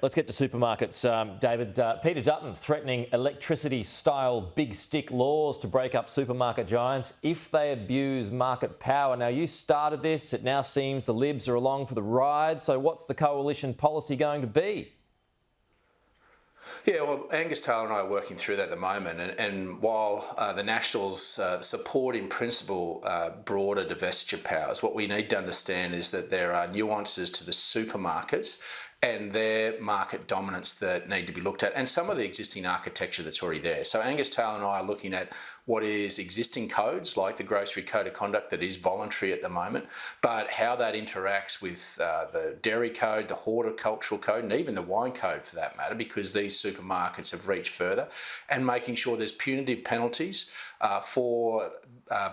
Let's get to supermarkets, David. Peter Dutton threatening electricity-style big stick laws to break up supermarket giants if they abuse market power. Now, you started this. It now seems the Libs are along for the ride. So what's the coalition policy going to be? Yeah, well, Angus Taylor and I are working through that at the moment. And while the Nationals support in principle broader divestiture powers, what we need to understand is that there are nuances to the supermarkets and their market dominance that need to be looked at, and some of the existing architecture that's already there. So Angus Taylor and I are looking at what is existing codes, like the Grocery Code of Conduct that is voluntary at the moment, but how that interacts with the Dairy Code, the Horticultural Code, and even the Wine Code for that matter, because these supermarkets have reached further, and making sure there's punitive penalties for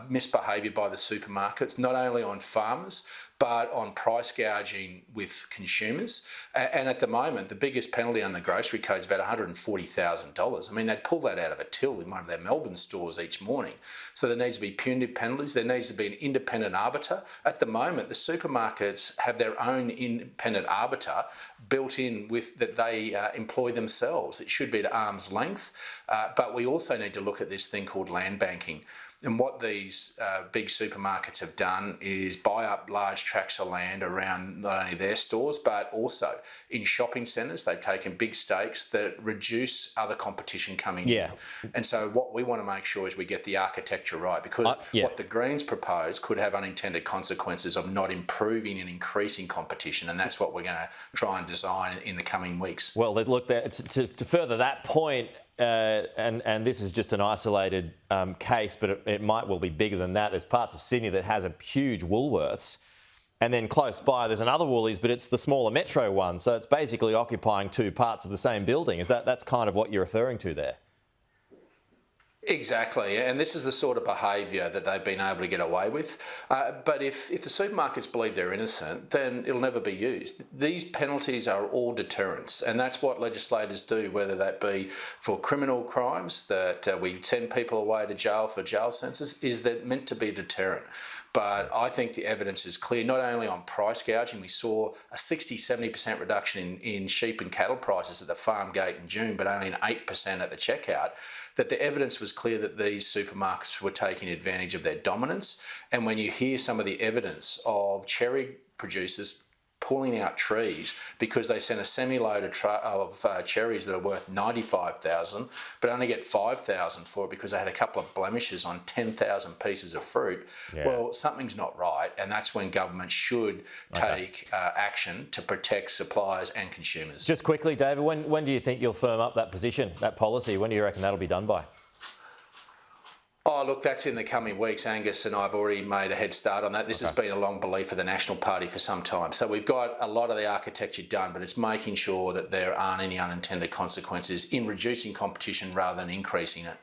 misbehaviour by the supermarkets, not only on farmers, but on price gouging with consumers. And at the moment, the biggest penalty on the grocery code is about $140,000. I mean, they'd pull that out of a till in one of their Melbourne stores each morning. So there needs to be punitive penalties. There needs to be an independent arbiter. At the moment, the supermarkets have their own independent arbiter built in with that they employ themselves. It should be at arm's length. But we also need to look at this thing called land banking. And what these big supermarkets have done is buy up large tracts of land around not only their stores, but also in shopping centres. They've taken big stakes that reduce other competition coming in. And so what we want to make sure is we get the architecture right, because what the Greens propose could have unintended consequences of not improving and increasing competition. And that's what we're going to try and design in the coming weeks. Well, look, to further that point, and this is just an isolated case, but it might well be bigger than that. There's parts of Sydney that has a huge Woolworths, and then close by there's another Woolies, but it's the smaller metro one. So it's basically occupying two parts of the same building. That's kind of what you're referring to there? Exactly, and this is the sort of behaviour that they've been able to get away with. But if the supermarkets believe they're innocent, then it'll never be used. These penalties are all deterrents, and that's what legislators do, whether that be for criminal crimes, that we send people away to jail for jail sentences, is that meant to be a deterrent. But I think the evidence is clear, not only on price gouging. We saw a 60-70% reduction in sheep and cattle prices at the farm gate in June, but only an 8% at the checkout, that the evidence was clear that these supermarkets were taking advantage of their dominance. And when you hear some of the evidence of cherry producers pulling out trees because they sent a semi-load of cherries that are worth $95,000 but only get $5,000 for it because they had a couple of blemishes on 10,000 pieces of fruit. Well, something's not right, and that's when government should take action to protect suppliers and consumers. Just quickly, David, when do you think you'll firm up that position, that policy? When do you reckon that'll be done by? Oh, look, that's in the coming weeks. Angus and I have already made a head start on that. This has been a long belief of the National Party for some time. So we've got a lot of the architecture done, but it's making sure that there aren't any unintended consequences in reducing competition rather than increasing it.